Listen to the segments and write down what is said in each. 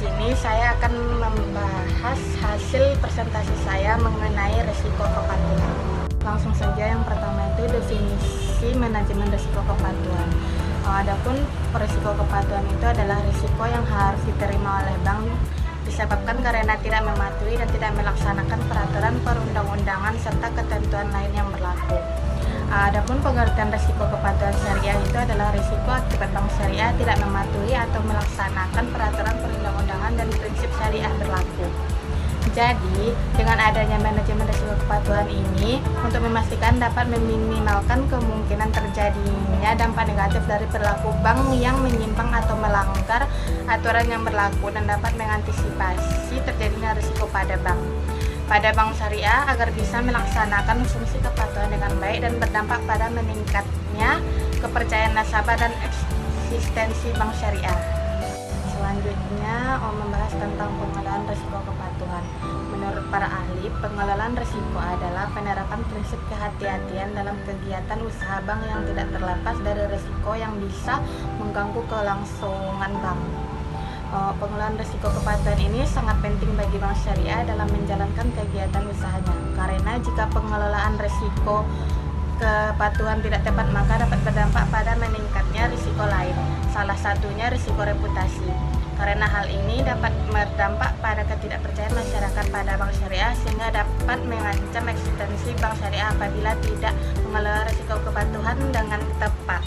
sini saya akan membahas hasil presentasi saya mengenai risiko kepatuhan. Langsung saja, yang pertama itu definisi manajemen risiko kepatuhan. Adapun risiko kepatuhan itu adalah risiko yang harus diterima oleh bank disebabkan karena tidak mematuhi dan tidak melaksanakan peraturan perundang-undangan serta ketentuan lain yang berlaku. Adapun pengertian risiko kepatuhan syariah itu adalah risiko akibat bank syariah tidak mematuhi atau melaksanakan peraturan perundang-undangan dan prinsip syariah berlaku. Jadi, dengan adanya manajemen risiko kepatuhan ini, untuk memastikan dapat meminimalkan kemungkinan terjadinya dampak negatif dari perilaku bank yang menyimpang atau melanggar aturan yang berlaku dan dapat mengantisipasi terjadinya risiko pada bank syariah agar bisa melaksanakan fungsi kepatuhan dengan baik dan berdampak pada meningkatnya kepercayaan nasabah dan eksistensi bank syariah. Selanjutnya, membahas tentang pengelolaan risiko kepatuhan. Menurut para ahli, pengelolaan risiko adalah penerapan prinsip kehati-hatian dalam kegiatan usaha bank yang tidak terlepas dari risiko yang bisa mengganggu kelangsungan bank. Pengelolaan risiko kepatuhan ini sangat penting bagi bank syariah dalam menjalankan kegiatan usahanya, karena jika pengelolaan risiko kepatuhan tidak tepat maka dapat berdampak pada meningkatnya risiko lain, salah satunya risiko reputasi. Karena hal ini dapat berdampak pada ketidakpercayaan masyarakat pada bank syariah sehingga dapat mengancam eksistensi bank syariah apabila tidak mengelola risiko kepatuhan dengan tepat.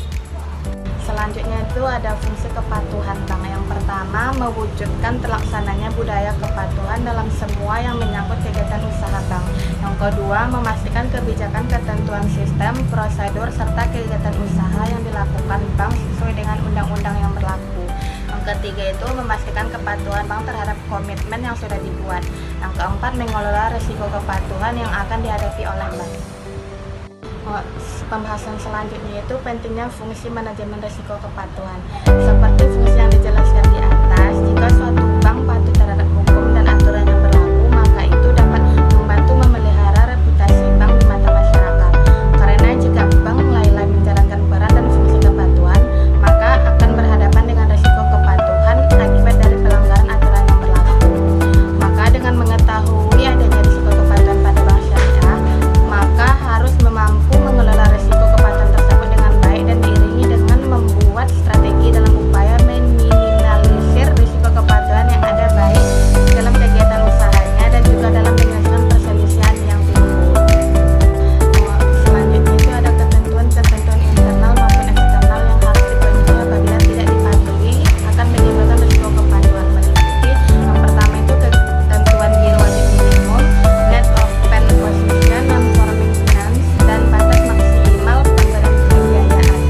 Selanjutnya itu ada fungsi kepatuhan bank. Yang pertama, mewujudkan terlaksananya budaya kepatuhan dalam semua yang menyangkut kegiatan usaha bank. Yang kedua, memastikan kebijakan ketentuan sistem, prosedur, serta kegiatan usaha yang dilakukan bank sesuai dengan undang-undang yang berlaku. Yang ketiga itu memastikan kepatuhan bank terhadap komitmen yang sudah dibuat. Yang keempat, mengelola risiko kepatuhan yang akan dihadapi oleh bank. Pembahasan selanjutnya itu pentingnya fungsi manajemen risiko kepatuhan. Seperti fungsi yang dijelaskan di atas, jika suatu bank patuh terhadap hukum dan aturan yang berlaku, maka itu dapat membantu memelihara reputasi bank di mata masyarakat. Karena jika bank lalai menjalankan peran dan fungsi kepatuhan, maka akan berhadapan dengan risiko kepatuhan akibat dari pelanggaran aturan yang berlaku. Maka dengan mengetahui adanya risiko kepatuhan pada bank syariah, maka harus mampu mengelola risiko kepatuhan tersebut dengan baik dan diiringi dengan membuat strategi dalam upaya meminimalisir risiko kepatuhan yang ada baik dalam kegiatan usahanya dan juga dalam menyelesaikan perselisihan yang timbul. Selanjutnya itu ada ketentuan-ketentuan internal maupun eksternal yang harus dipenuhi apabila tidak dipatuhi akan menyebabkan risiko kepatuhan. Meliputi yang pertama itu ketentuan giro wajib minimum, net open position, non-forming finance, dan batas maksimal pemberian pembiayaan.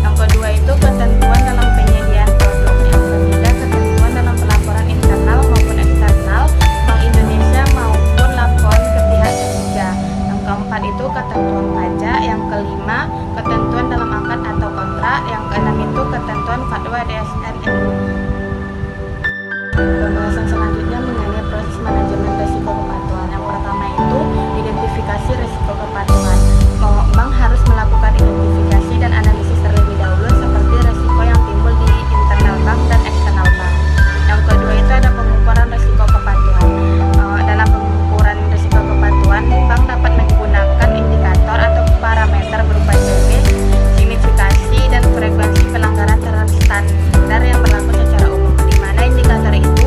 Yang kedua itu ketentuan dalam penyediaan produk. Yang ketiga ketentuan dalam pelaporan internal maupun eksternal Bank Indonesia maupun laporan ke pihak ketiga. Yang keempat itu ketentuan pajak. Yang kelima ketentuan dalam akad atau kontrak. Yang keenam itu ketentuan fatwa DSN MUI. Pembahasan selanjutnya mengenai proses manajemen risiko kepatuhan. Yang pertama itu identifikasi risiko kepatuhan. Bank harus melakukan identifikasi dan analisis terlebih dahulu seperti risiko yang timbul di internal bank dan eksternal bank. Yang kedua itu ada pengukuran risiko kepatuhan. Dalam pengukuran risiko kepatuhan, bank dapat menggunakan indikator atau parameter berupa CV, signifikasi, dan frekuensi pelanggaran terhadap standar yang berlaku secara umum, di mana indikator itu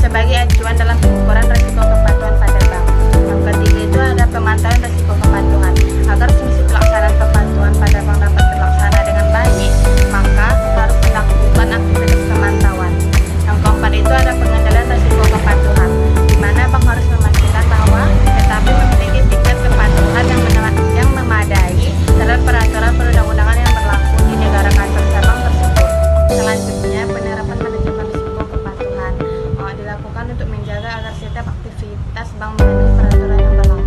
sebagai acuan dalam pengukuran risiko kepatuhan pada bank. Yang ketiga itu ada pemantauan risiko kepatuhan. Agar fungsi pelaksanaan kepatuhan pada bank dapat terlaksana dengan baik, maka harus melakukan aktivitas pemantauan. Yang keempat itu ada pengendalian risiko kepatuhan, di mana bank harus memastikan bahwa tetapi memiliki tingkat kepatuhan yang memadai terhadap peraturan perundang-undangan yang berlaku di negara kantor cabang tersebut. Selanjutnya, penerapan manajemen risiko kepatuhan dilakukan untuk menjaga agar setiap aktivitas bank memenuhi peraturan yang berlaku,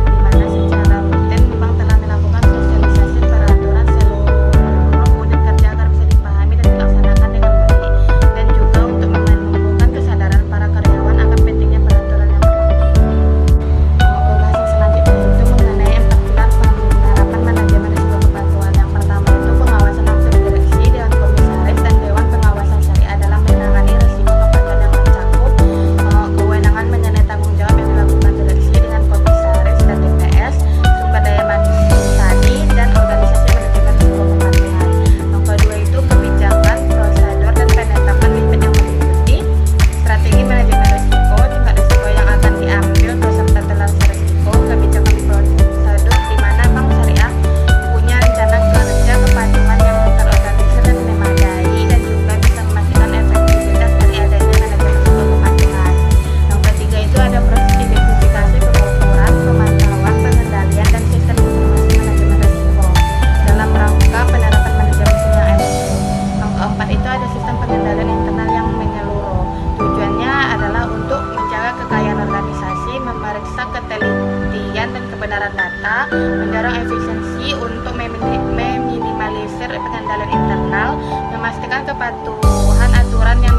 di mana secara rutin bank telah melakukan sosialisasi peraturan seluruh unit kerja agar bisa dipahami dan dilaksanakan dengan baik, dan juga untuk menumbuhkan kesadaran para karyawan akan pentingnya peraturan yang berlaku. Pembahasan selanjutnya itu mengenai 4 pilar penerapan manajemen risiko kepatuhan. Yang pertama itu pengawasan aktif direksi, dewan komisaris, dan dewan pengawasan syariah dalam menangani risiko kepatuhan yang mencakup kebenaran data, mendorong efisiensi untuk meminimalisir pengendalian internal, memastikan kepatuhan aturan yang